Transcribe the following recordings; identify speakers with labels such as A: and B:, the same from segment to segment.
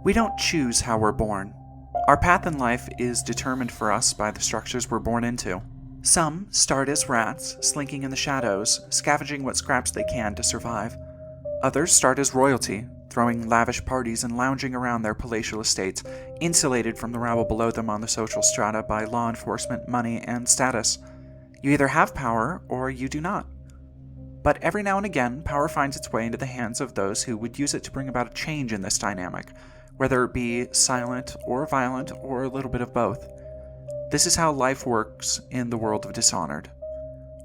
A: We don't choose how we're born. Our path in life is determined for us by the structures we're born into. Some start as rats, slinking in the shadows, scavenging what scraps they can to survive. Others start as royalty, throwing lavish parties and lounging around their palatial estates, insulated from the rabble below them on the social strata by law enforcement, money, and status. You either have power, or you do not. But every now and again, power finds its way into the hands of those who would use it to bring about a change in this dynamic, whether it be silent or violent or a little bit of both. This is how life works in the world of Dishonored.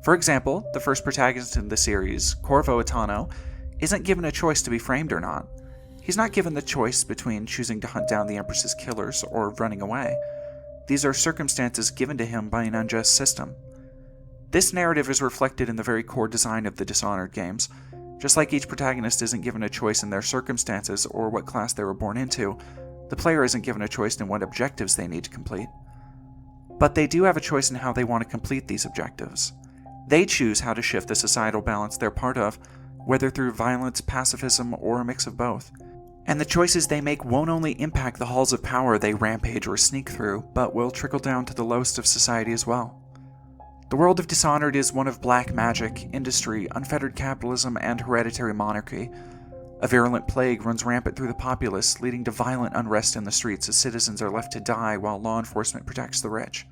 A: For example, the first protagonist in the series, Corvo Atano, isn't given a choice to be framed or not. He's not given the choice between choosing to hunt down the Empress's killers or running away. These are circumstances given to him by an unjust system. This narrative is reflected in the very core design of the Dishonored games. Just like each protagonist isn't given a choice in their circumstances or what class they were born into, the player isn't given a choice in what objectives they need to complete. But they do have a choice in how they want to complete these objectives. They choose how to shift the societal balance they're part of, whether through violence, pacifism, or a mix of both. And the choices they make won't only impact the halls of power they rampage or sneak through, but will trickle down to the lowest of society as well. The world of Dishonored is one of black magic, industry, unfettered capitalism, and hereditary monarchy. A virulent plague runs rampant through the populace, leading to violent unrest in the streets as citizens are left to die while law enforcement protects the rich.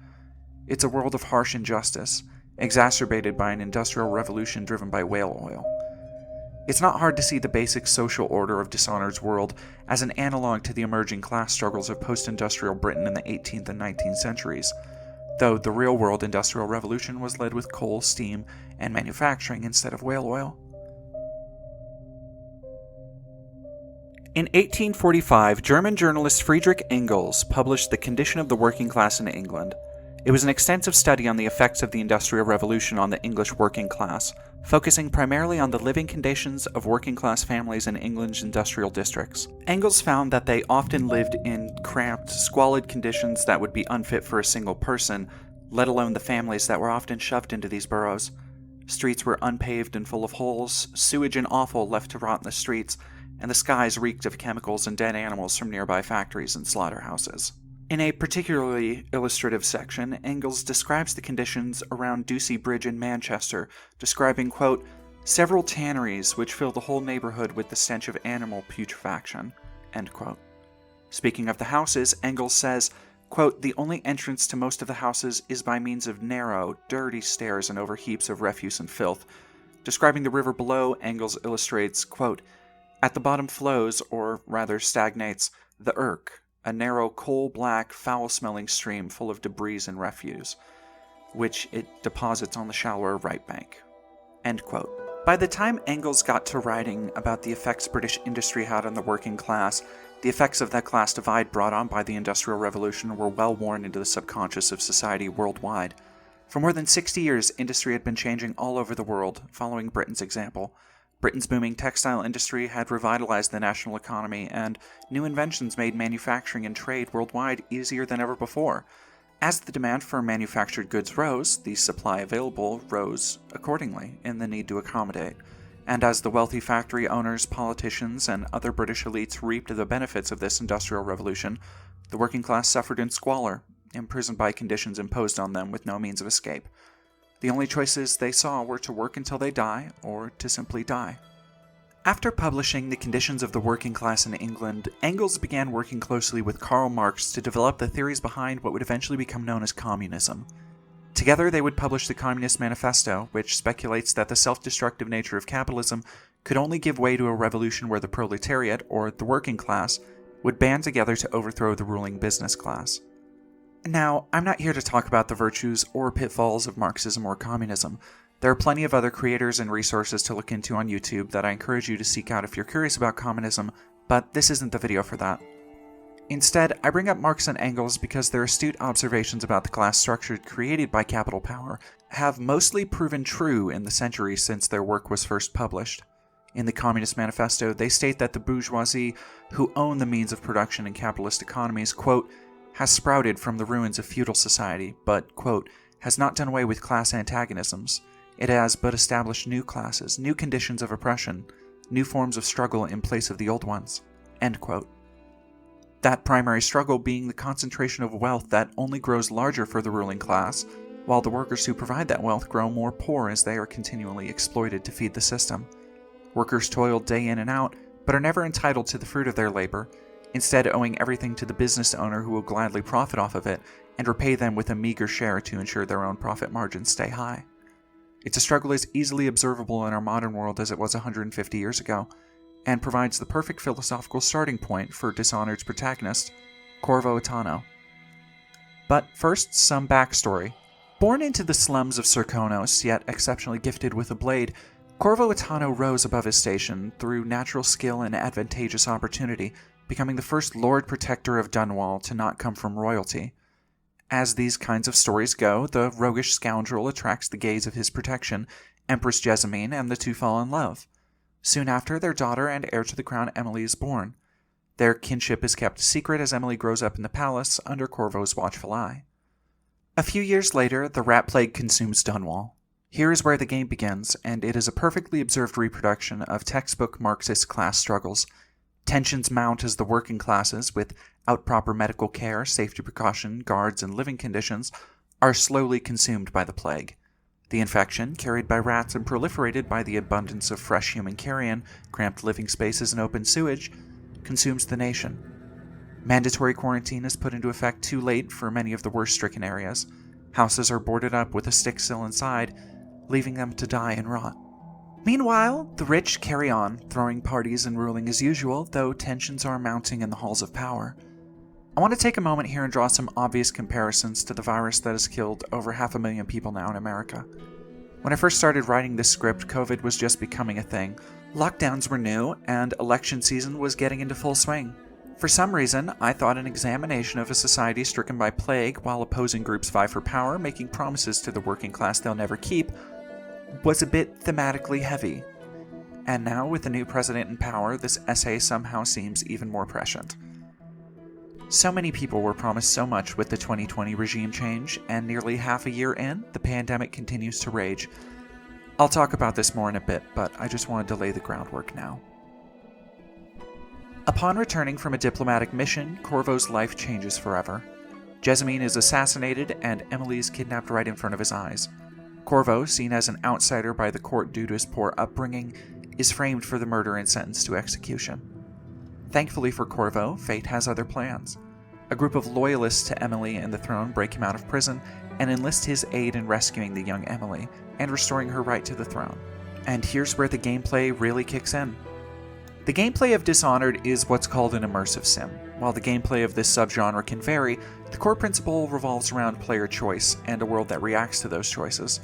A: It's a world of harsh injustice, exacerbated by an industrial revolution driven by whale oil. It's not hard to see the basic social order of Dishonored's world as an analog to the emerging class struggles of post-industrial Britain in the 18th and 19th centuries, though the real-world industrial revolution was led with coal, steam, and manufacturing instead of whale oil. In 1845, German journalist Friedrich Engels published The Condition of the Working Class in England. It was an extensive study on the effects of the Industrial Revolution on the English working class, focusing primarily on the living conditions of working-class families in England's industrial districts. Engels found that they often lived in cramped, squalid conditions that would be unfit for a single person, let alone the families that were often shoved into these boroughs. Streets were unpaved and full of holes, sewage and offal left to rot in the streets, and the skies reeked of chemicals and dead animals from nearby factories and slaughterhouses. In a particularly illustrative section, Engels describes the conditions around Ducie Bridge in Manchester, describing, quote, several tanneries which fill the whole neighborhood with the stench of animal putrefaction, end quote. Speaking of the houses, Engels says, quote, the only entrance to most of the houses is by means of narrow, dirty stairs and over heaps of refuse and filth. Describing the river below, Engels illustrates, quote, at the bottom flows, or rather stagnates, the Irk, a narrow, coal-black, foul-smelling stream full of debris and refuse, which it deposits on the shallower right bank. End quote. By the time Engels got to writing about the effects British industry had on the working class, the effects of that class divide brought on by the Industrial Revolution were well worn into the subconscious of society worldwide. For more than 60 years, industry had been changing all over the world, following Britain's example. Britain's booming textile industry had revitalized the national economy, and new inventions made manufacturing and trade worldwide easier than ever before. As the demand for manufactured goods rose, the supply available rose accordingly in the need to accommodate. And as the wealthy factory owners, politicians, and other British elites reaped the benefits of this industrial revolution, the working class suffered in squalor, imprisoned by conditions imposed on them with no means of escape. The only choices they saw were to work until they die, or to simply die. After publishing The Conditions of the Working Class in England, Engels began working closely with Karl Marx to develop the theories behind what would eventually become known as communism. Together they would publish the Communist Manifesto, which speculates that the self-destructive nature of capitalism could only give way to a revolution where the proletariat, or the working class, would band together to overthrow the ruling business class. Now, I'm not here to talk about the virtues or pitfalls of Marxism or communism. There are plenty of other creators and resources to look into on YouTube that I encourage you to seek out if you're curious about communism, but this isn't the video for that. Instead, I bring up Marx and Engels because their astute observations about the class structure created by capital power have mostly proven true in the centuries since their work was first published. In the Communist Manifesto, they state that the bourgeoisie, who own the means of production in capitalist economies, quote, has sprouted from the ruins of feudal society, but, quote, has not done away with class antagonisms. It has but established new classes, new conditions of oppression, new forms of struggle in place of the old ones, end quote. That primary struggle being the concentration of wealth that only grows larger for the ruling class, while the workers who provide that wealth grow more poor as they are continually exploited to feed the system. Workers toil day in and out, but are never entitled to the fruit of their labor, instead owing everything to the business owner who will gladly profit off of it and repay them with a meager share to ensure their own profit margins stay high. It's a struggle as easily observable in our modern world as it was 150 years ago, and provides the perfect philosophical starting point for Dishonored's protagonist, Corvo Attano. But first, some backstory. Born into the slums of Serkonos, yet exceptionally gifted with a blade, Corvo Attano rose above his station through natural skill and advantageous opportunity, becoming the first Lord Protector of Dunwall to not come from royalty. As these kinds of stories go, the roguish scoundrel attracts the gaze of his protection, Empress Jessamine, and the two fall in love. Soon after, their daughter and heir to the crown Emily is born. Their kinship is kept secret as Emily grows up in the palace under Corvo's watchful eye. A few years later, the rat plague consumes Dunwall. Here is where the game begins, and it is a perfectly observed reproduction of textbook Marxist class struggles. Tensions mount as the working classes, without proper medical care, safety precaution, guards, and living conditions, are slowly consumed by the plague. The infection, carried by rats and proliferated by the abundance of fresh human carrion, cramped living spaces, and open sewage, consumes the nation. Mandatory quarantine is put into effect too late for many of the worst-stricken areas. Houses are boarded up with a stick still inside, leaving them to die and rot. Meanwhile, the rich carry on, throwing parties and ruling as usual, though tensions are mounting in the halls of power. I want to take a moment here and draw some obvious comparisons to the virus that has killed over 500,000 people now in America. When I first started writing this script, COVID was just becoming a thing. Lockdowns were new, and election season was getting into full swing. For some reason, I thought an examination of a society stricken by plague while opposing groups vie for power, making promises to the working class they'll never keep, was a bit thematically heavy. And now, with the new president in power, this essay somehow seems even more prescient. So many people were promised so much with the 2020 regime change, and nearly half a year in, the pandemic continues to rage. I'll talk about this more in a bit, but I just want to lay the groundwork now. Upon returning from a diplomatic mission, Corvo's life changes forever. Jessamine is assassinated, and Emily is kidnapped right in front of his eyes. Corvo, seen as an outsider by the court due to his poor upbringing, is framed for the murder and sentenced to execution. Thankfully for Corvo, fate has other plans. A group of loyalists to Emily and the throne break him out of prison and enlist his aid in rescuing the young Emily and restoring her right to the throne. And here's where the gameplay really kicks in. The gameplay of Dishonored is what's called an immersive sim. While the gameplay of this subgenre can vary, the core principle revolves around player choice and a world that reacts to those choices.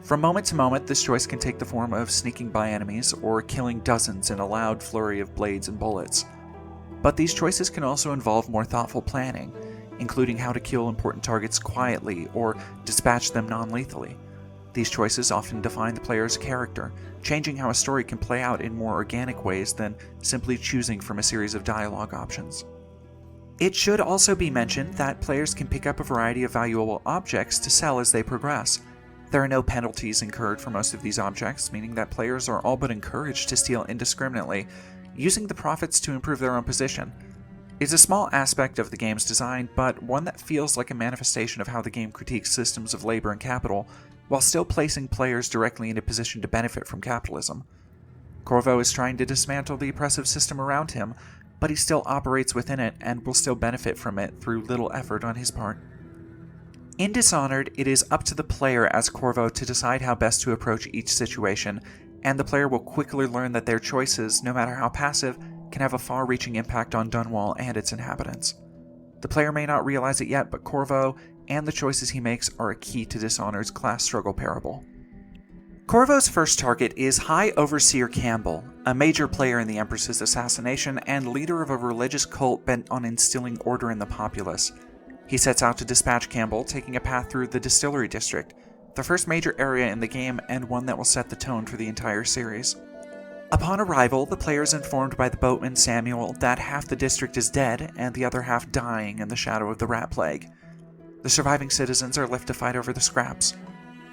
A: From moment to moment, this choice can take the form of sneaking by enemies or killing dozens in a loud flurry of blades and bullets. But these choices can also involve more thoughtful planning, including how to kill important targets quietly or dispatch them non-lethally. These choices often define the player's character, changing how a story can play out in more organic ways than simply choosing from a series of dialogue options. It should also be mentioned that players can pick up a variety of valuable objects to sell as they progress. There are no penalties incurred for most of these objects, meaning that players are all but encouraged to steal indiscriminately, using the profits to improve their own position. It's a small aspect of the game's design, but one that feels like a manifestation of how the game critiques systems of labor and capital, while still placing players directly in a position to benefit from capitalism. Corvo is trying to dismantle the oppressive system around him, but he still operates within it and will still benefit from it through little effort on his part. In Dishonored, it is up to the player as Corvo to decide how best to approach each situation, and the player will quickly learn that their choices, no matter how passive, can have a far-reaching impact on Dunwall and its inhabitants. The player may not realize it yet, but Corvo and the choices he makes are a key to Dishonored's class struggle parable. Corvo's first target is High Overseer Campbell, a major player in the Empress's assassination and leader of a religious cult bent on instilling order in the populace. He sets out to dispatch Campbell, taking a path through the Distillery District, the first major area in the game and one that will set the tone for the entire series. Upon arrival, the player is informed by the boatman Samuel that half the district is dead and the other half dying in the shadow of the rat plague. The surviving citizens are left to fight over the scraps.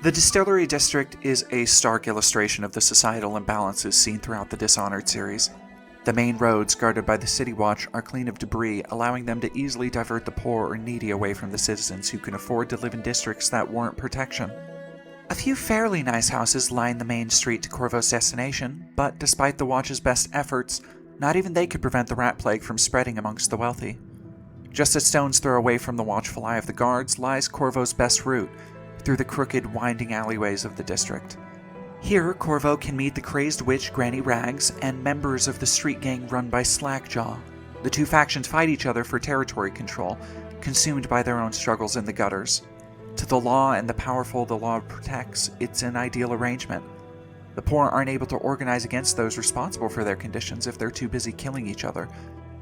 A: The Distillery District is a stark illustration of the societal imbalances seen throughout the Dishonored series. The main roads guarded by the City Watch are clean of debris, allowing them to easily divert the poor or needy away from the citizens who can afford to live in districts that warrant protection. A few fairly nice houses line the main street to Corvo's destination, but despite the Watch's best efforts, not even they could prevent the rat plague from spreading amongst the wealthy. Just a stone's throw away from the watchful eye of the guards lies Corvo's best route, through the crooked, winding alleyways of the district. Here, Corvo can meet the crazed witch Granny Rags and members of the street gang run by Slackjaw. The two factions fight each other for territory control, consumed by their own struggles in the gutters. To the law and the powerful the law protects, it's an ideal arrangement. The poor aren't able to organize against those responsible for their conditions if they're too busy killing each other,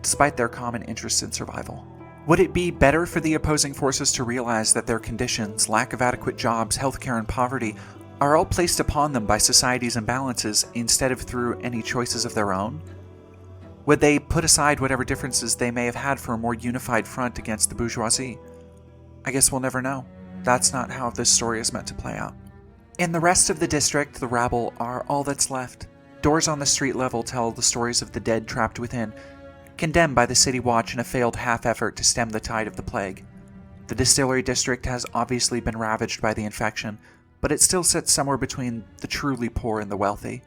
A: despite their common interests in survival. Would it be better for the opposing forces to realize that their conditions, lack of adequate jobs, healthcare, and poverty are all placed upon them by society's imbalances instead of through any choices of their own? Would they put aside whatever differences they may have had for a more unified front against the bourgeoisie? I guess we'll never know. That's not how this story is meant to play out. In the rest of the district, the rabble are all that's left. Doors on the street level tell the stories of the dead trapped within, condemned by the City Watch in a failed half-effort to stem the tide of the plague. The Distillery District has obviously been ravaged by the infection, but it still sits somewhere between the truly poor and the wealthy.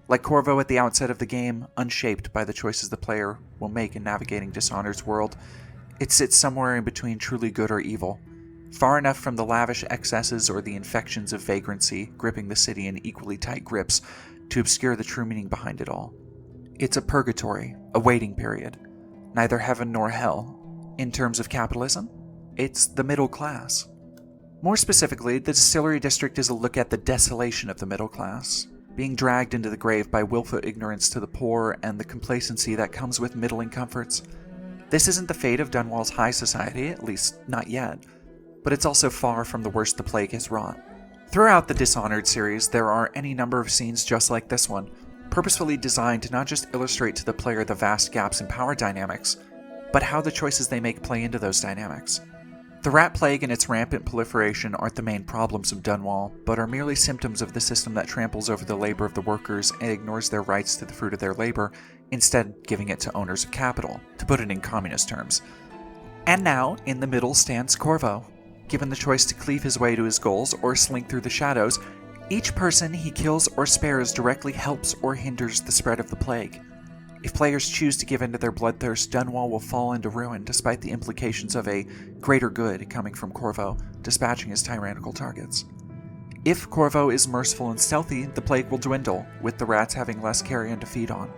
A: Like Corvo at the outset of the game, unshaped by the choices the player will make in navigating Dishonored's world, it sits somewhere in between truly good or evil, far enough from the lavish excesses or the infections of vagrancy gripping the city in equally tight grips to obscure the true meaning behind it all. It's a purgatory, a waiting period, neither heaven nor hell. In terms of capitalism, it's the middle class. More specifically, the Distillery District is a look at the desolation of the middle class, being dragged into the grave by willful ignorance to the poor and the complacency that comes with middling comforts. This isn't the fate of Dunwall's high society, at least not yet, but it's also far from the worst the plague has wrought. Throughout the Dishonored series, there are any number of scenes just like this one, purposefully designed to not just illustrate to the player the vast gaps in power dynamics, but how the choices they make play into those dynamics. The rat plague and its rampant proliferation aren't the main problems of Dunwall, but are merely symptoms of the system that tramples over the labor of the workers and ignores their rights to the fruit of their labor, instead giving it to owners of capital, to put it in communist terms. And now, in the middle stands Corvo. Given the choice to cleave his way to his goals or slink through the shadows, each person he kills or spares directly helps or hinders the spread of the plague. If players choose to give in to their bloodthirst, Dunwall will fall into ruin despite the implications of a greater good coming from Corvo dispatching his tyrannical targets. If Corvo is merciful and stealthy, the plague will dwindle, with the rats having less carrion to feed on.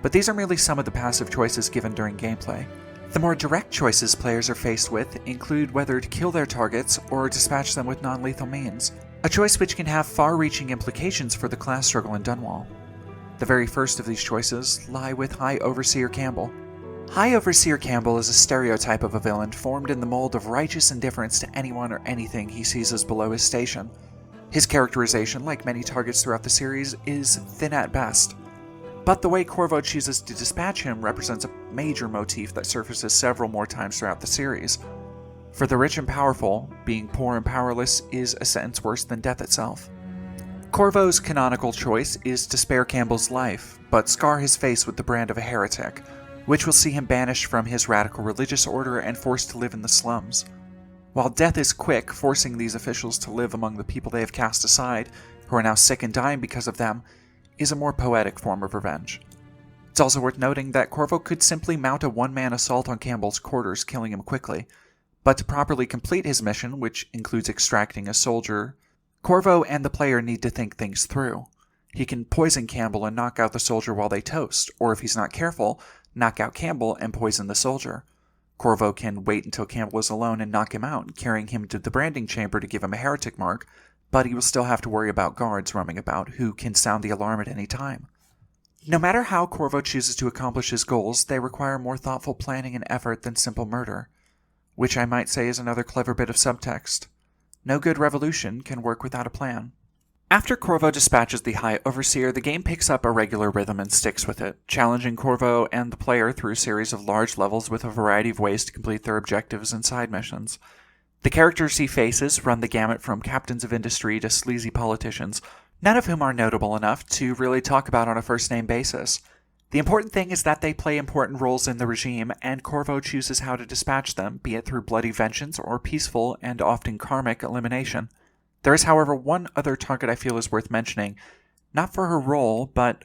A: But these are merely some of the passive choices given during gameplay. The more direct choices players are faced with include whether to kill their targets or dispatch them with non-lethal means, a choice which can have far-reaching implications for the class struggle in Dunwall. The very first of these choices lie with High Overseer Campbell. High Overseer Campbell is a stereotype of a villain formed in the mold of righteous indifference to anyone or anything he sees as below his station. His characterization, like many targets throughout the series, is thin at best. But the way Corvo chooses to dispatch him represents a major motif that surfaces several more times throughout the series. For the rich and powerful, being poor and powerless is a sentence worse than death itself. Corvo's canonical choice is to spare Campbell's life, but scar his face with the brand of a heretic, which will see him banished from his radical religious order and forced to live in the slums. While death is quick, forcing these officials to live among the people they have cast aside, who are now sick and dying because of them, is a more poetic form of revenge. It's also worth noting that Corvo could simply mount a one-man assault on Campbell's quarters, killing him quickly, but to properly complete his mission, which includes extracting a soldier, Corvo and the player need to think things through. He can poison Campbell and knock out the soldier while they toast, or if he's not careful, knock out Campbell and poison the soldier. Corvo can wait until Campbell is alone and knock him out, carrying him to the branding chamber to give him a heretic mark, but he will still have to worry about guards roaming about who can sound the alarm at any time. No matter how Corvo chooses to accomplish his goals, they require more thoughtful planning and effort than simple murder, which I might say is another clever bit of subtext. No good revolution can work without a plan. After Corvo dispatches the High Overseer, the game picks up a regular rhythm and sticks with it, challenging Corvo and the player through a series of large levels with a variety of ways to complete their objectives and side missions. The characters he faces run the gamut from captains of industry to sleazy politicians, none of whom are notable enough to really talk about on a first-name basis. The important thing is that they play important roles in the regime, and Corvo chooses how to dispatch them, be it through bloody vengeance or peaceful and often karmic elimination. There is, however, one other target I feel is worth mentioning, not for her role, but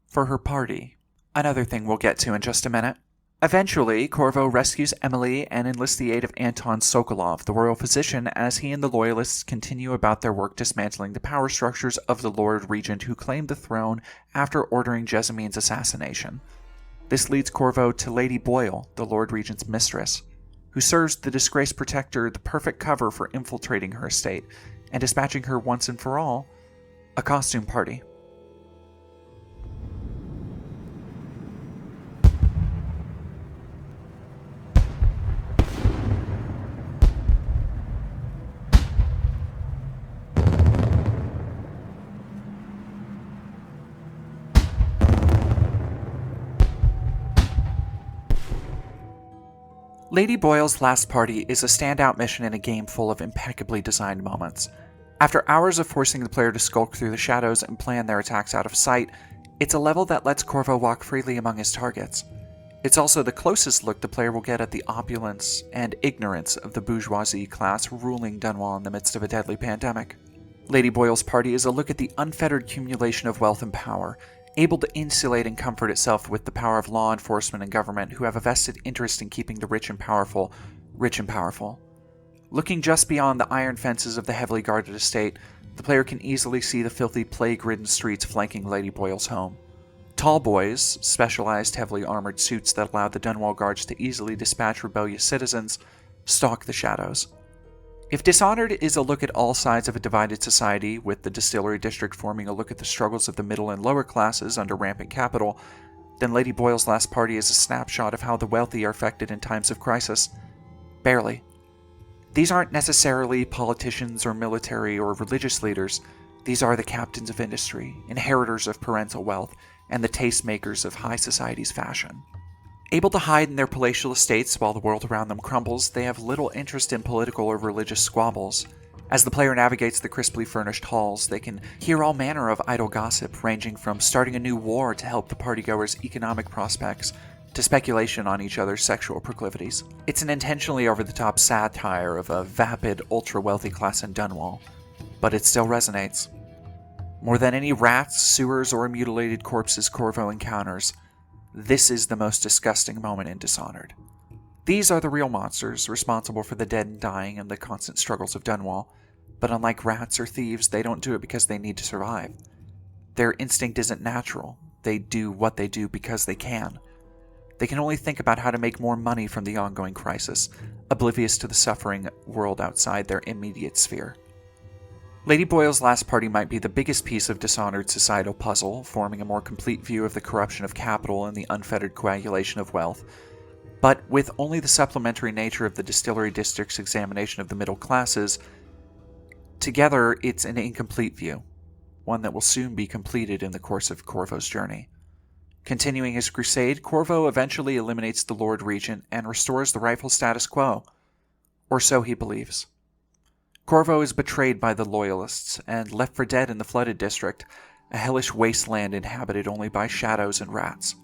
A: for her party. Another thing we'll get to in just a minute. Eventually, Corvo rescues Emily and enlists the aid of Anton Sokolov, the royal physician, as he and the Loyalists continue about their work dismantling the power structures of the Lord Regent who claimed the throne after ordering Jessamines' assassination. This leads Corvo to Lady Boyle, the Lord Regent's mistress, who serves the disgraced protector the perfect cover for infiltrating her estate and dispatching her once and for all a costume party. Lady Boyle's last party is a standout mission in a game full of impeccably designed moments. After hours of forcing the player to skulk through the shadows and plan their attacks out of sight, it's a level that lets Corvo walk freely among his targets. It's also the closest look the player will get at the opulence and ignorance of the bourgeoisie class ruling Dunwall in the midst of a deadly pandemic. Lady Boyle's party is a look at the unfettered accumulation of wealth and power, able to insulate and comfort itself with the power of law enforcement and government who have a vested interest in keeping the rich and powerful rich and powerful. Looking just beyond the iron fences of the heavily guarded estate, the player can easily see the filthy, plague-ridden streets flanking Lady Boyle's home. Tall boys, specialized heavily armored suits that allow the Dunwall guards to easily dispatch rebellious citizens, stalk the shadows. If Dishonored is a look at all sides of a divided society, with the Distillery District forming a look at the struggles of the middle and lower classes under rampant capital, then Lady Boyle's last party is a snapshot of how the wealthy are affected in times of crisis. Barely. These aren't necessarily politicians or military or religious leaders. These are the captains of industry, inheritors of parental wealth, and the tastemakers of high society's fashion. Able to hide in their palatial estates while the world around them crumbles, they have little interest in political or religious squabbles. As the player navigates the crisply furnished halls, they can hear all manner of idle gossip, ranging from starting a new war to help the partygoers' economic prospects, to speculation on each other's sexual proclivities. It's an intentionally over-the-top satire of a vapid, ultra-wealthy class in Dunwall, but it still resonates. More than any rats, sewers, or mutilated corpses Corvo encounters, this is the most disgusting moment in Dishonored. These are the real monsters, responsible for the dead and dying and the constant struggles of Dunwall, but unlike rats or thieves, they don't do it because they need to survive. Their instinct isn't natural. They do what they do because they can. They can only think about how to make more money from the ongoing crisis, oblivious to the suffering world outside their immediate sphere. Lady Boyle's last party might be the biggest piece of Dishonored's societal puzzle, forming a more complete view of the corruption of capital and the unfettered coagulation of wealth. But with only the supplementary nature of the Distillery District's examination of the middle classes, together it's an incomplete view, one that will soon be completed in the course of Corvo's journey. Continuing his crusade, Corvo eventually eliminates the Lord Regent and restores the rightful status quo. Or so he believes. Corvo is betrayed by the Loyalists and left for dead in the flooded district, a hellish wasteland inhabited only by shadows and rats.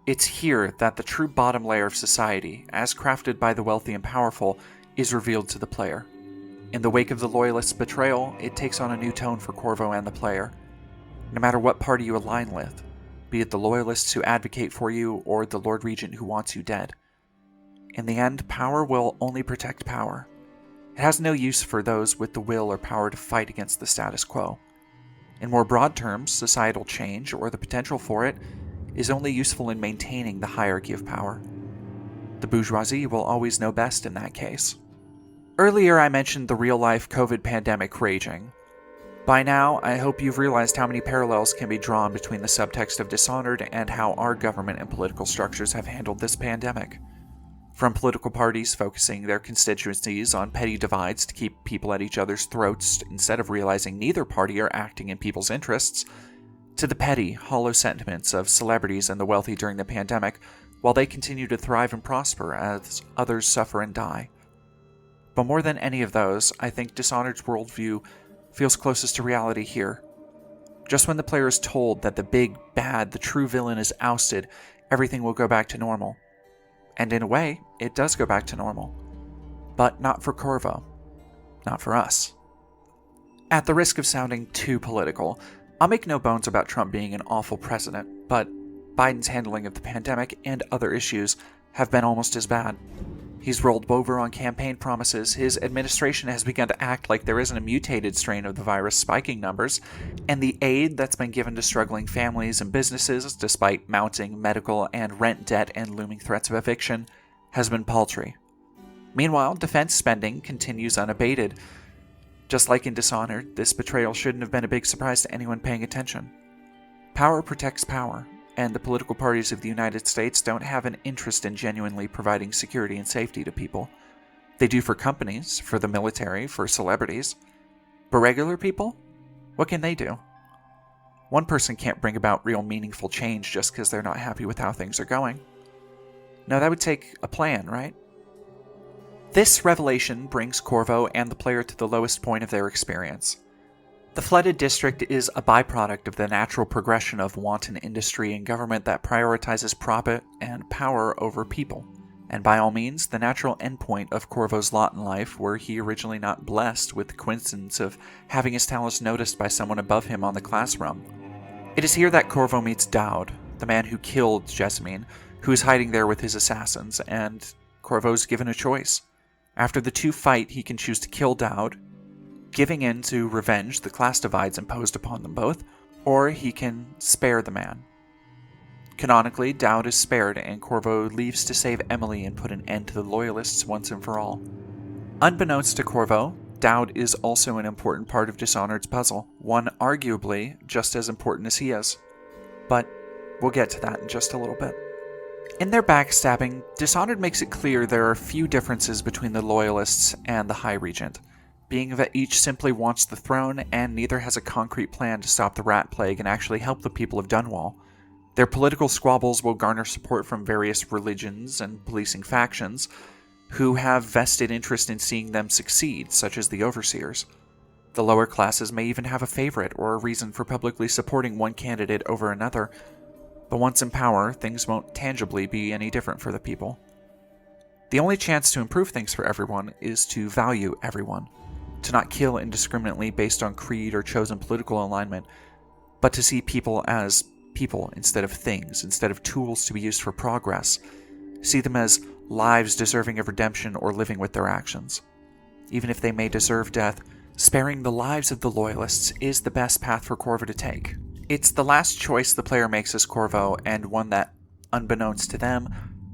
A: It's here that the true bottom layer of society, as crafted by the wealthy and powerful, is revealed to the player. In the wake of the Loyalists' betrayal, it takes on a new tone for Corvo and the player. No matter what party you align with, be it the Loyalists who advocate for you or the Lord Regent who wants you dead. In the end, power will only protect power. It has no use for those with the will or power to fight against the status quo. In more broad terms, societal change, or the potential for it, is only useful in maintaining the hierarchy of power. The bourgeoisie will always know best in that case. Earlier I mentioned the real-life COVID pandemic raging. By now, I hope you've realized how many parallels can be drawn between the subtext of Dishonored and how our government and political structures have handled this pandemic. From political parties focusing their constituencies on petty divides to keep people at each other's throats instead of realizing neither party are acting in people's interests, to the petty, hollow sentiments of celebrities and the wealthy during the pandemic while they continue to thrive and prosper as others suffer and die. But more than any of those, I think Dishonored's worldview feels closest to reality here. Just when the player is told that the big, bad, the true villain is ousted, everything will go back to normal. And in a way, it does go back to normal. But not for Corvo. Not for us. At the risk of sounding too political, I'll make no bones about Trump being an awful president, but Biden's handling of the pandemic and other issues have been almost as bad. He's rolled over on campaign promises, his administration has begun to act like there isn't a mutated strain of the virus spiking numbers, and the aid that's been given to struggling families and businesses, despite mounting medical and rent debt and looming threats of eviction, has been paltry. Meanwhile, defense spending continues unabated. Just like in Dishonored, this betrayal shouldn't have been a big surprise to anyone paying attention. Power protects power, and the political parties of the United States don't have an interest in genuinely providing security and safety to people. They do for companies, for the military, for celebrities. But regular people? What can they do? One person can't bring about real meaningful change just because they're not happy with how things are going. No, that would take a plan, right? This revelation brings Corvo and the player to the lowest point of their experience. The flooded district is a byproduct of the natural progression of wanton industry and government that prioritizes profit and power over people, and by all means, the natural endpoint of Corvo's lot in life were he originally not blessed with the coincidence of having his talents noticed by someone above him on the class rung. It is here that Corvo meets Dowd, the man who killed Jessamine, who is hiding there with his assassins, and Corvo's given a choice. After the two fight, he can choose to kill Dowd, giving in to revenge the class divides imposed upon them both, or he can spare the man. Canonically, Dowd is spared, and Corvo leaves to save Emily and put an end to the Loyalists once and for all. Unbeknownst to Corvo, Dowd is also an important part of Dishonored's puzzle, one arguably just as important as he is. But we'll get to that in just a little bit. In their backstabbing, Dishonored makes it clear there are few differences between the Loyalists and the High Regent, being that each simply wants the throne and neither has a concrete plan to stop the rat plague and actually help the people of Dunwall. Their political squabbles will garner support from various religions and policing factions, who have vested interest in seeing them succeed, such as the Overseers. The lower classes may even have a favorite or a reason for publicly supporting one candidate over another, but once in power, things won't tangibly be any different for the people. The only chance to improve things for everyone is to value everyone, to not kill indiscriminately based on creed or chosen political alignment, but to see people as people instead of things, instead of tools to be used for progress. See them as lives deserving of redemption or living with their actions. Even if they may deserve death, sparing the lives of the Loyalists is the best path for Corvo to take. It's the last choice the player makes as Corvo, and one that, unbeknownst to them,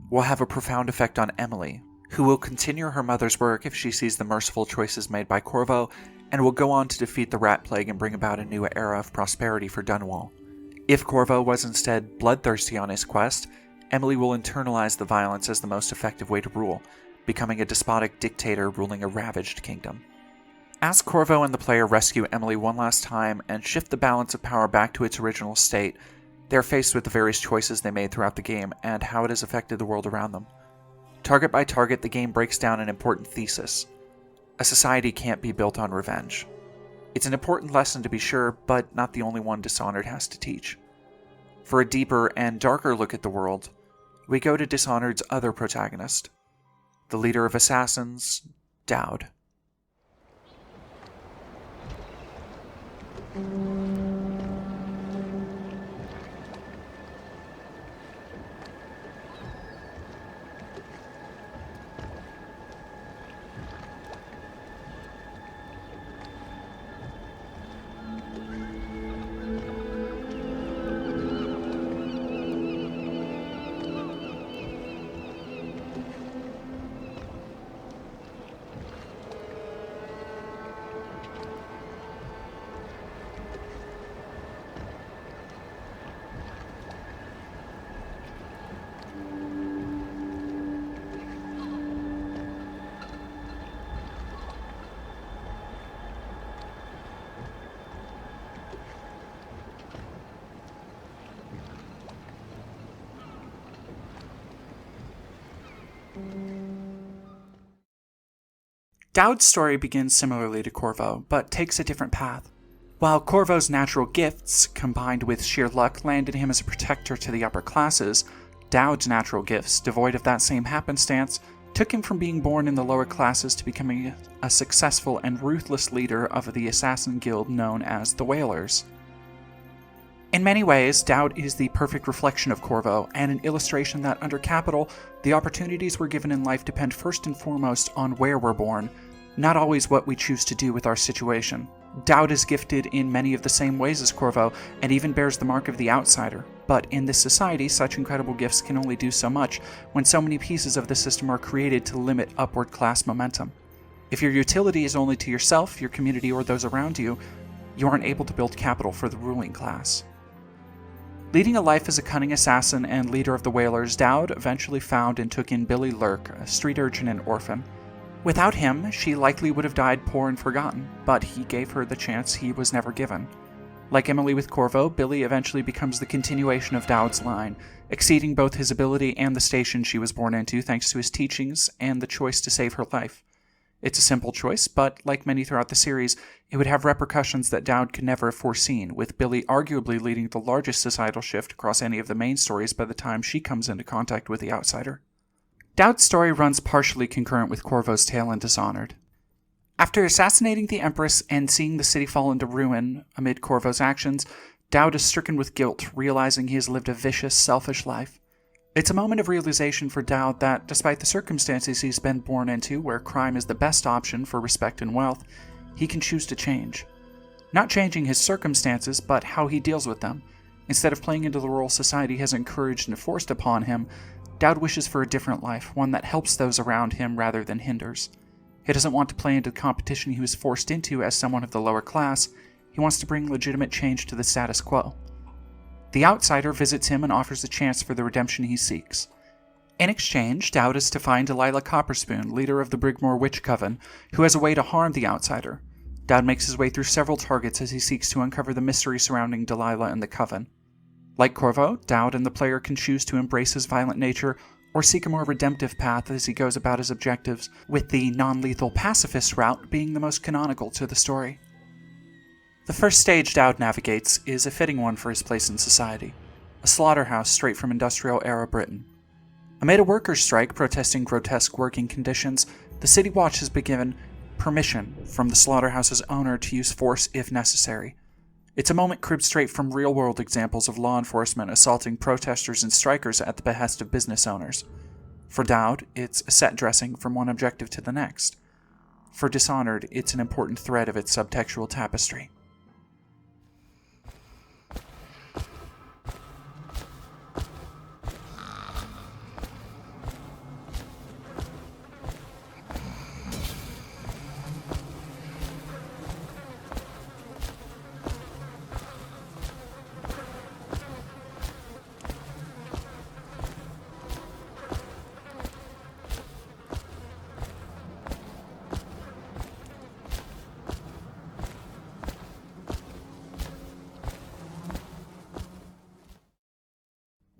A: will have a profound effect on Emily, who will continue her mother's work if she sees the merciful choices made by Corvo, and will go on to defeat the rat plague and bring about a new era of prosperity for Dunwall. If Corvo was instead bloodthirsty on his quest, Emily will internalize the violence as the most effective way to rule, becoming a despotic dictator ruling a ravaged kingdom. As Corvo and the player rescue Emily one last time and shift the balance of power back to its original state, they are faced with the various choices they made throughout the game and how it has affected the world around them. Target by target, the game breaks down an important thesis. A society can't be built on revenge. It's an important lesson to be sure, but not the only one Dishonored has to teach. For a deeper and darker look at the world, we go to Dishonored's other protagonist, the leader of assassins, Dowd. Dowd's story begins similarly to Corvo, but takes a different path. While Corvo's natural gifts, combined with sheer luck, landed him as a protector to the upper classes, Dowd's natural gifts, devoid of that same happenstance, took him from being born in the lower classes to becoming a successful and ruthless leader of the assassin guild known as the Whalers. In many ways, Dowd is the perfect reflection of Corvo, and an illustration that under capital, the opportunities we're given in life depend first and foremost on where we're born, not always what we choose to do with our situation. Dowd is gifted in many of the same ways as Corvo, and even bears the mark of the outsider. But in this society, such incredible gifts can only do so much when so many pieces of the system are created to limit upward class momentum. If your utility is only to yourself, your community, or those around you, you aren't able to build capital for the ruling class. Leading a life as a cunning assassin and leader of the Whalers, Dowd eventually found and took in Billy Lurk, a street urchin and orphan. Without him, she likely would have died poor and forgotten, but he gave her the chance he was never given. Like Emily with Corvo, Billy eventually becomes the continuation of Dowd's line, exceeding both his ability and the station she was born into thanks to his teachings and the choice to save her life. It's a simple choice, but like many throughout the series, it would have repercussions that Dowd could never have foreseen, with Billy arguably leading the largest societal shift across any of the main stories by the time she comes into contact with the outsider. Dowd's story runs partially concurrent with Corvo's tale in Dishonored. After assassinating the Empress and seeing the city fall into ruin amid Corvo's actions, Dowd is stricken with guilt, realizing he has lived a vicious, selfish life. It's a moment of realization for Dowd that, despite the circumstances he's been born into, where crime is the best option for respect and wealth, he can choose to change. Not changing his circumstances, but how he deals with them. Instead of playing into the role society has encouraged and forced upon him, Dowd wishes for a different life, one that helps those around him rather than hinders. He doesn't want to play into the competition he was forced into as someone of the lower class. He wants to bring legitimate change to the status quo. The outsider visits him and offers a chance for the redemption he seeks. In exchange, Dowd is to find Delilah Copperspoon, leader of the Brigmore Witch Coven, who has a way to harm the outsider. Dowd makes his way through several targets as he seeks to uncover the mystery surrounding Delilah and the Coven. Like Corvo, Dowd and the player can choose to embrace his violent nature or seek a more redemptive path as he goes about his objectives, with the non-lethal pacifist route being the most canonical to the story. The first stage Dowd navigates is a fitting one for his place in society, a slaughterhouse straight from industrial-era Britain. Amid a workers' strike protesting grotesque working conditions, the City Watch has been given permission from the slaughterhouse's owner to use force if necessary. It's a moment cribbed straight from real-world examples of law enforcement assaulting protesters and strikers at the behest of business owners. For Dowd, it's a set dressing from one objective to the next. For Dishonored, it's an important thread of its subtextual tapestry.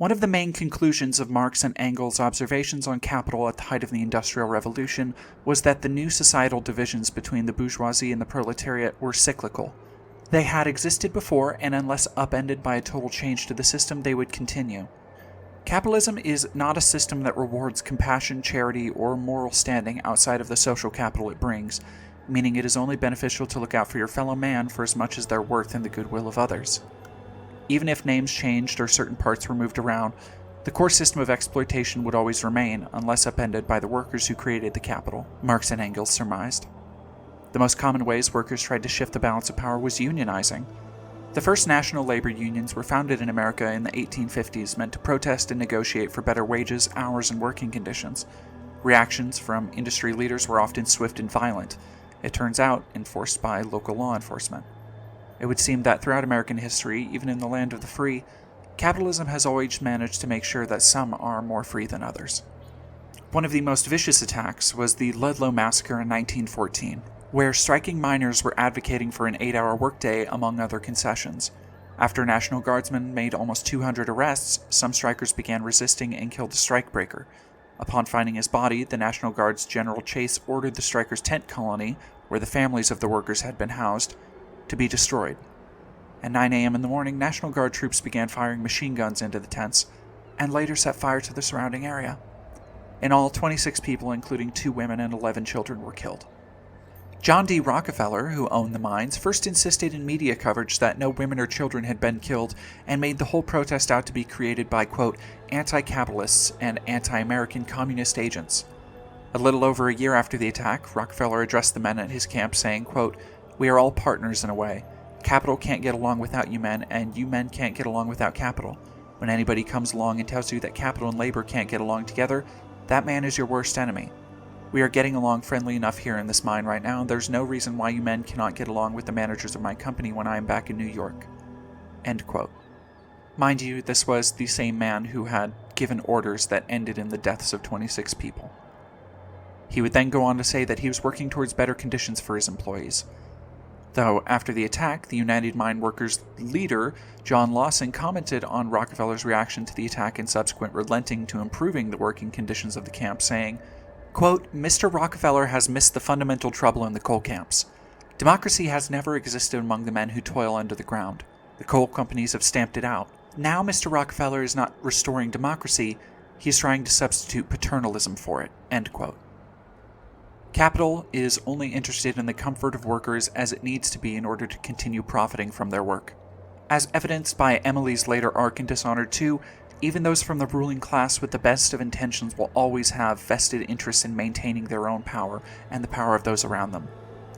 A: One of the main conclusions of Marx and Engels' observations on capital at the height of the Industrial Revolution was that the new societal divisions between the bourgeoisie and the proletariat were cyclical. They had existed before, and unless upended by a total change to the system, they would continue. Capitalism is not a system that rewards compassion, charity, or moral standing outside of the social capital it brings, meaning it is only beneficial to look out for your fellow man for as much as their worth in the goodwill of others. Even if names changed or certain parts were moved around, the core system of exploitation would always remain, unless upended by the workers who created the capital, Marx and Engels surmised. The most common ways workers tried to shift the balance of power was unionizing. The first national labor unions were founded in America in the 1850s, meant to protest and negotiate for better wages, hours, and working conditions. Reactions from industry leaders were often swift and violent, it turns out enforced by local law enforcement. It would seem that throughout American history, even in the land of the free, capitalism has always managed to make sure that some are more free than others. One of the most vicious attacks was the Ludlow Massacre in 1914, where striking miners were advocating for an 8-hour workday among other concessions. After National Guardsmen made almost 200 arrests, some strikers began resisting and killed a strikebreaker. Upon finding his body, the National Guard's General Chase ordered the strikers' tent colony, where the families of the workers had been housed, to be destroyed. At 9 a.m. in the morning, National Guard troops began firing machine guns into the tents, and later set fire to the surrounding area. In all, 26 people, including 2 women and 11 children, were killed. John D. Rockefeller, who owned the mines, first insisted in media coverage that no women or children had been killed and made the whole protest out to be created by, quote, anti-capitalists and anti-American communist agents. A little over a year after the attack, Rockefeller addressed the men at his camp saying, quote, we are all partners in a way. Capital can't get along without you men, and you men can't get along without capital. When anybody comes along and tells you that capital and labor can't get along together, that man is your worst enemy. We are getting along friendly enough here in this mine right now, and there's no reason why you men cannot get along with the managers of my company when I am back in New York. End quote. Mind you, this was the same man who had given orders that ended in the deaths of 26 people. He would then go on to say that he was working towards better conditions for his employees. Though, after the attack, the United Mine Workers leader, John Lawson, commented on Rockefeller's reaction to the attack and subsequent relenting to improving the working conditions of the camp, saying, quote, Mr. Rockefeller has missed the fundamental trouble in the coal camps. Democracy has never existed among the men who toil under the ground. The coal companies have stamped it out. Now Mr. Rockefeller is not restoring democracy, he is trying to substitute paternalism for it. End quote. Capital is only interested in the comfort of workers as it needs to be in order to continue profiting from their work. As evidenced by Emily's later arc in Dishonored 2, even those from the ruling class with the best of intentions will always have vested interests in maintaining their own power and the power of those around them.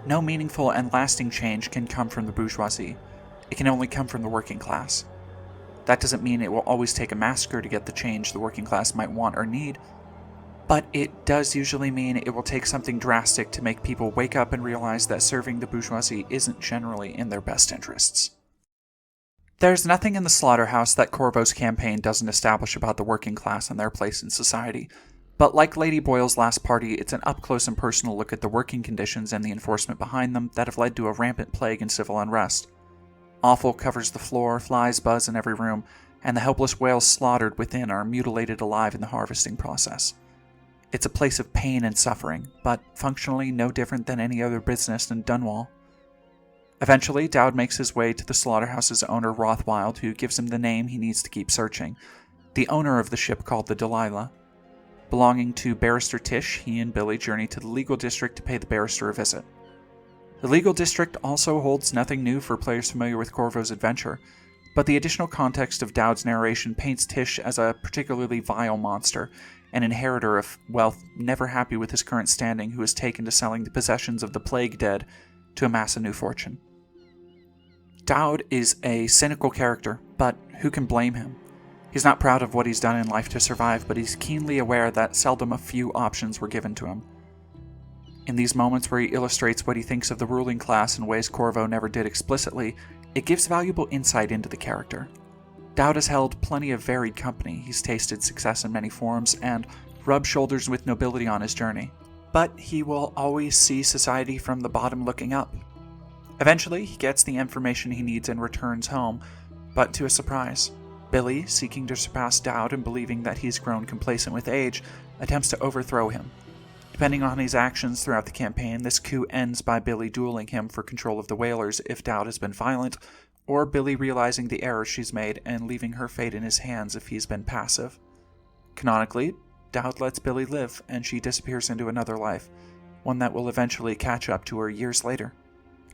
A: No meaningful and lasting change can come from the bourgeoisie. It can only come from the working class. That doesn't mean it will always take a massacre to get the change the working class might want or need, but it does usually mean it will take something drastic to make people wake up and realize that serving the bourgeoisie isn't generally in their best interests. There's nothing in the slaughterhouse that Corvo's campaign doesn't establish about the working class and their place in society, but like Lady Boyle's last party, it's an up-close and personal look at the working conditions and the enforcement behind them that have led to a rampant plague and civil unrest. Offal covers the floor, flies buzz in every room, and the helpless whales slaughtered within are mutilated alive in the harvesting process. It's a place of pain and suffering, but functionally no different than any other business in Dunwall. Eventually, Dowd makes his way to the slaughterhouse's owner Rothwild, who gives him the name he needs to keep searching, the owner of the ship called the Delilah. Belonging to Barrister Tish, he and Billy journey to the legal district to pay the barrister a visit. The legal district also holds nothing new for players familiar with Corvo's adventure, but the additional context of Dowd's narration paints Tish as a particularly vile monster, an inheritor of wealth never happy with his current standing who is taken to selling the possessions of the plague dead to amass a new fortune. Dowd is a cynical character, but who can blame him? He's not proud of what he's done in life to survive, but he's keenly aware that seldom a few options were given to him. In these moments where he illustrates what he thinks of the ruling class in ways Corvo never did explicitly, it gives valuable insight into the character. Dowd has held plenty of varied company, he's tasted success in many forms, and rubbed shoulders with nobility on his journey. But he will always see society from the bottom looking up. Eventually, he gets the information he needs and returns home, but to a surprise. Billy, seeking to surpass Dowd and believing that he's grown complacent with age, attempts to overthrow him. Depending on his actions throughout the campaign, this coup ends by Billy dueling him for control of the whalers if Dowd has been violent, or Billy realizing the error she's made and leaving her fate in his hands if he's been passive. Canonically, Dowd lets Billy live, and she disappears into another life, one that will eventually catch up to her years later.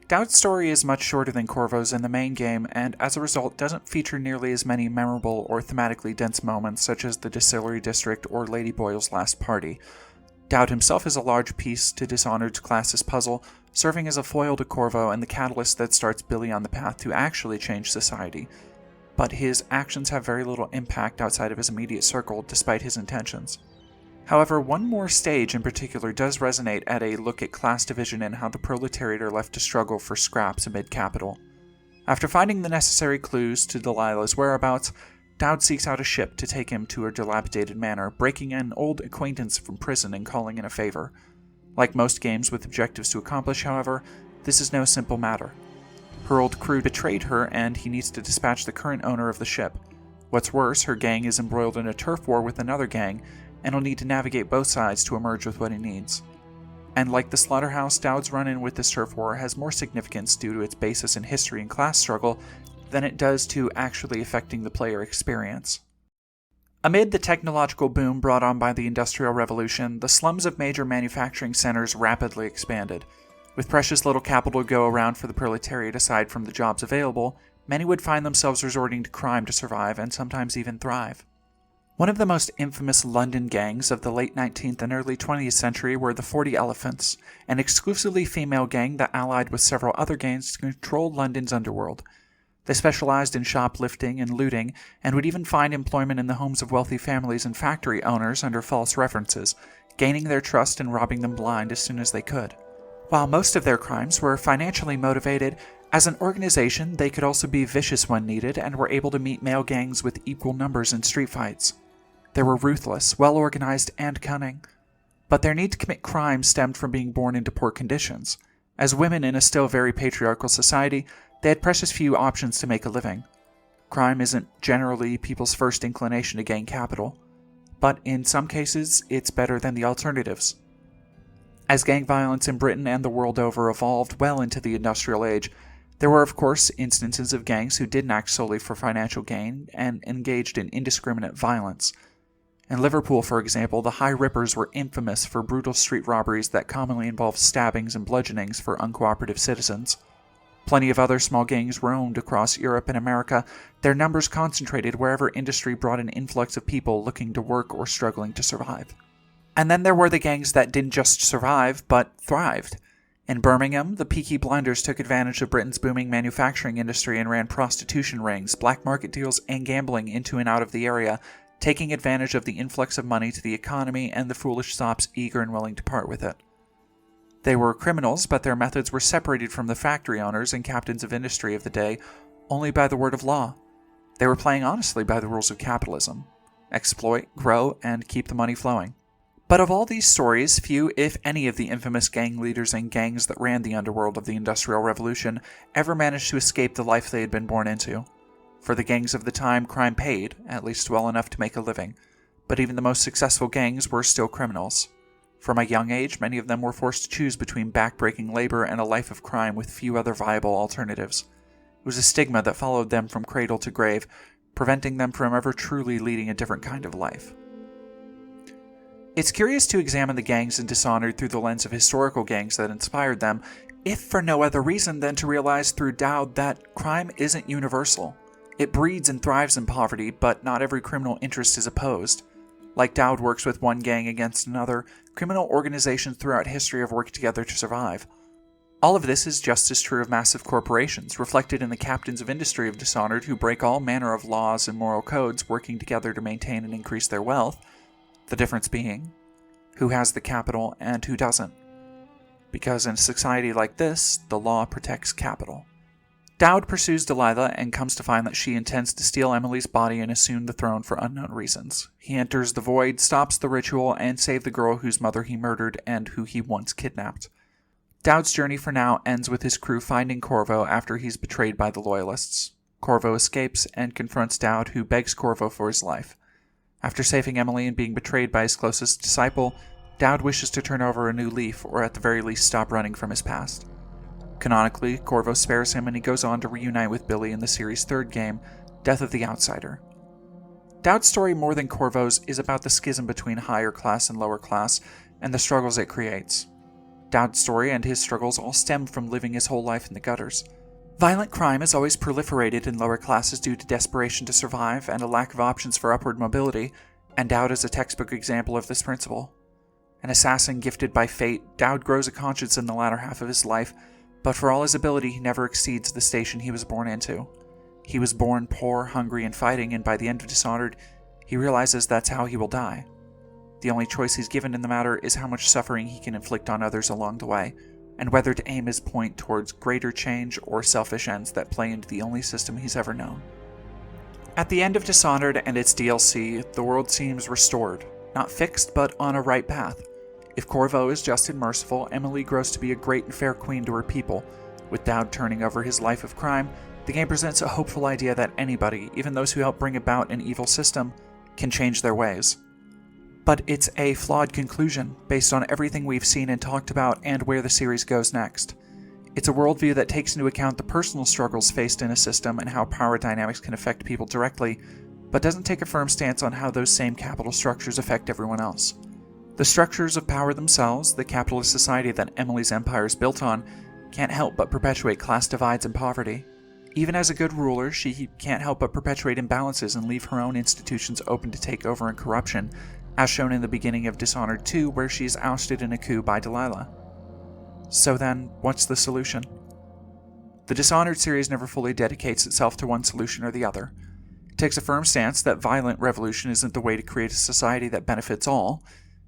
A: Dowd's story is much shorter than Corvo's in the main game, and as a result doesn't feature nearly as many memorable or thematically dense moments such as the Distillery District or Lady Boyle's last party. Dowd himself is a large piece to Dishonored's class's puzzle, serving as a foil to Corvo and the catalyst that starts Billy on the path to actually change society. But his actions have very little impact outside of his immediate circle, despite his intentions. However, one more stage in particular does resonate at a look at class division and how the proletariat are left to struggle for scraps amid capital. After finding the necessary clues to Delilah's whereabouts, Dowd seeks out a ship to take him to her dilapidated manor, breaking an old acquaintance from prison and calling in a favor. Like most games with objectives to accomplish, however, this is no simple matter. Her old crew betrayed her, and he needs to dispatch the current owner of the ship. What's worse, her gang is embroiled in a turf war with another gang, and will need to navigate both sides to emerge with what he needs. And like the slaughterhouse, Dowd's run-in with this turf war has more significance due to its basis in history and class struggle than it does to actually affecting the player experience. Amid the technological boom brought on by the Industrial Revolution, the slums of major manufacturing centers rapidly expanded. With precious little capital to go around for the proletariat aside from the jobs available, many would find themselves resorting to crime to survive and sometimes even thrive. One of the most infamous London gangs of the late 19th and early 20th century were the 40 Elephants, an exclusively female gang that allied with several other gangs to control London's underworld. They specialized in shoplifting and looting, and would even find employment in the homes of wealthy families and factory owners under false references, gaining their trust and robbing them blind as soon as they could. While most of their crimes were financially motivated, as an organization they could also be vicious when needed and were able to meet male gangs with equal numbers in street fights. They were ruthless, well-organized, and cunning. But their need to commit crime stemmed from being born into poor conditions. As women in a still very patriarchal society, they had precious few options to make a living. Crime isn't generally people's first inclination to gain capital, but in some cases, it's better than the alternatives. As gang violence in Britain and the world over evolved well into the industrial age, there were of course instances of gangs who didn't act solely for financial gain and engaged in indiscriminate violence. In Liverpool, for example, the High Rippers were infamous for brutal street robberies that commonly involved stabbings and bludgeonings for uncooperative citizens. Plenty of other small gangs roamed across Europe and America, their numbers concentrated wherever industry brought an influx of people looking to work or struggling to survive. And then there were the gangs that didn't just survive, but thrived. In Birmingham, the Peaky Blinders took advantage of Britain's booming manufacturing industry and ran prostitution rings, black market deals, and gambling into and out of the area, taking advantage of the influx of money to the economy and the foolish sops eager and willing to part with it. They were criminals, but their methods were separated from the factory owners and captains of industry of the day only by the word of law. They were playing honestly by the rules of capitalism. Exploit, grow, and keep the money flowing. But of all these stories, few, if any, of the infamous gang leaders and gangs that ran the underworld of the Industrial Revolution ever managed to escape the life they had been born into. For the gangs of the time, crime paid, at least well enough to make a living, but even the most successful gangs were still criminals. From a young age, many of them were forced to choose between back-breaking labor and a life of crime with few other viable alternatives. It was a stigma that followed them from cradle to grave, preventing them from ever truly leading a different kind of life. It's curious to examine the gangs in Dishonored through the lens of historical gangs that inspired them, if for no other reason than to realize through Dowd that crime isn't universal. It breeds and thrives in poverty, but not every criminal interest is opposed. Like Dowd works with one gang against another, criminal organizations throughout history have worked together to survive. All of this is just as true of massive corporations, reflected in the captains of industry of Dishonored who break all manner of laws and moral codes working together to maintain and increase their wealth, the difference being who has the capital and who doesn't. Because in a society like this, the law protects capital. Dowd pursues Delilah and comes to find that she intends to steal Emily's body and assume the throne for unknown reasons. He enters the void, stops the ritual, and saves the girl whose mother he murdered and who he once kidnapped. Dowd's journey for now ends with his crew finding Corvo after he's betrayed by the Loyalists. Corvo escapes and confronts Dowd, who begs Corvo for his life. After saving Emily and being betrayed by his closest disciple, Dowd wishes to turn over a new leaf, or at the very least stop running from his past. Canonically, Corvo spares him and he goes on to reunite with Billy in the series' third game, Death of the Outsider. Dowd's story, more than Corvo's, is about the schism between higher class and lower class, and the struggles it creates. Dowd's story and his struggles all stem from living his whole life in the gutters. Violent crime has always proliferated in lower classes due to desperation to survive and a lack of options for upward mobility, and Dowd is a textbook example of this principle. An assassin gifted by fate, Dowd grows a conscience in the latter half of his life, but for all his ability, he never exceeds the station he was born into. He was born poor, hungry, and fighting, and by the end of Dishonored, he realizes that's how he will die. The only choice he's given in the matter is how much suffering he can inflict on others along the way, and whether to aim his point towards greater change or selfish ends that play into the only system he's ever known. At the end of Dishonored and its DLC, the world seems restored, not fixed, but on a right path. If Corvo is just and merciful, Emily grows to be a great and fair queen to her people. With Dowd turning over his life of crime, the game presents a hopeful idea that anybody, even those who help bring about an evil system, can change their ways. But it's a flawed conclusion, based on everything we've seen and talked about and where the series goes next. It's a worldview that takes into account the personal struggles faced in a system and how power dynamics can affect people directly, but doesn't take a firm stance on how those same capital structures affect everyone else. The structures of power themselves, the capitalist society that Emily's empire is built on, can't help but perpetuate class divides and poverty. Even as a good ruler, she can't help but perpetuate imbalances and leave her own institutions open to takeover and corruption, as shown in the beginning of Dishonored 2, where she is ousted in a coup by Delilah. So then, what's the solution? The Dishonored series never fully dedicates itself to one solution or the other. It takes a firm stance that violent revolution isn't the way to create a society that benefits all.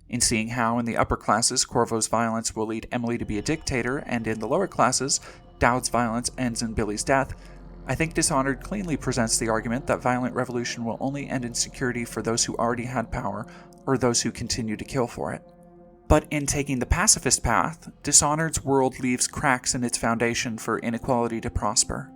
A: In seeing how, in the upper classes, Corvo's violence will lead Emily to be a dictator, and in the lower classes, Dowd's violence ends in Billy's death, I think Dishonored cleanly presents the argument that violent revolution will only end in security for those who already had power, or those who continue to kill for it. But in taking the pacifist path, Dishonored's world leaves cracks in its foundation for inequality to prosper.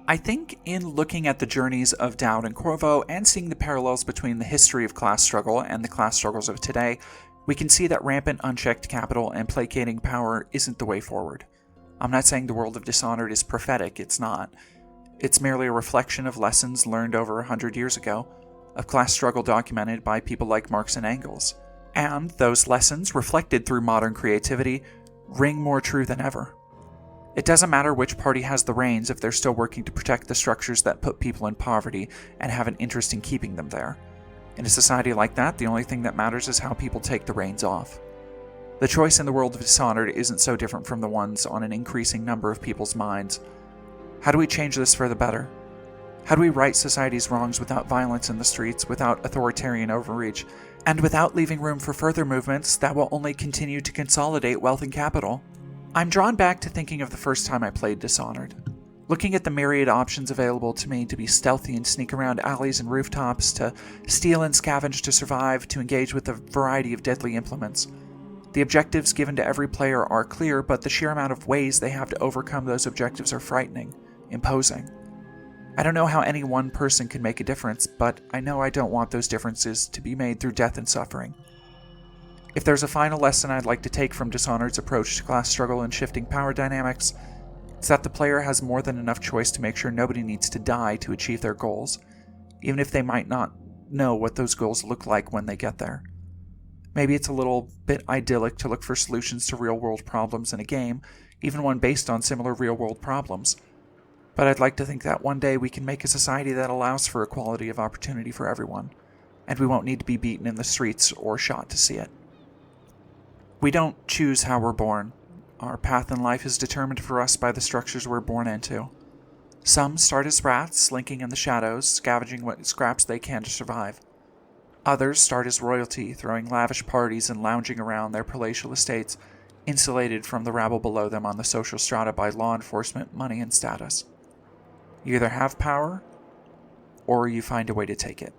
A: I think in looking at the journeys of Dowd and Corvo and seeing the parallels between the history of class struggle and the class struggles of today, we can see that rampant unchecked capital and placating power isn't the way forward. I'm not saying the world of Dishonored is prophetic, it's not. It's merely a reflection of lessons learned over 100 years ago, of class struggle documented by people like Marx and Engels. And those lessons, reflected through modern creativity, ring more true than ever. It doesn't matter which party has the reins if they're still working to protect the structures that put people in poverty and have an interest in keeping them there. In a society like that, the only thing that matters is how people take the reins off. The choice in the world of Dishonored isn't so different from the ones on an increasing number of people's minds. How do we change this for the better? How do we right society's wrongs without violence in the streets, without authoritarian overreach, and without leaving room for further movements that will only continue to consolidate wealth and capital? I'm drawn back to thinking of the first time I played Dishonored. Looking at the myriad options available to me to be stealthy and sneak around alleys and rooftops, to steal and scavenge to survive, to engage with a variety of deadly implements. The objectives given to every player are clear, but the sheer amount of ways they have to overcome those objectives are frightening, imposing. I don't know how any one person can make a difference, but I know I don't want those differences to be made through death and suffering. If there's a final lesson I'd like to take from Dishonored's approach to class struggle and shifting power dynamics, it's that the player has more than enough choice to make sure nobody needs to die to achieve their goals, even if they might not know what those goals look like when they get there. Maybe it's a little bit idyllic to look for solutions to real-world problems in a game, even one based on similar real-world problems. But I'd like to think that one day we can make a society that allows for equality of opportunity for everyone, and we won't need to be beaten in the streets or shot to see it. We don't choose how we're born. Our path in life is determined for us by the structures we're born into. Some start as rats, slinking in the shadows, scavenging what scraps they can to survive. Others start as royalty, throwing lavish parties and lounging around their palatial estates, insulated from the rabble below them on the social strata by law enforcement, money, and status. You either have power, or you find a way to take it.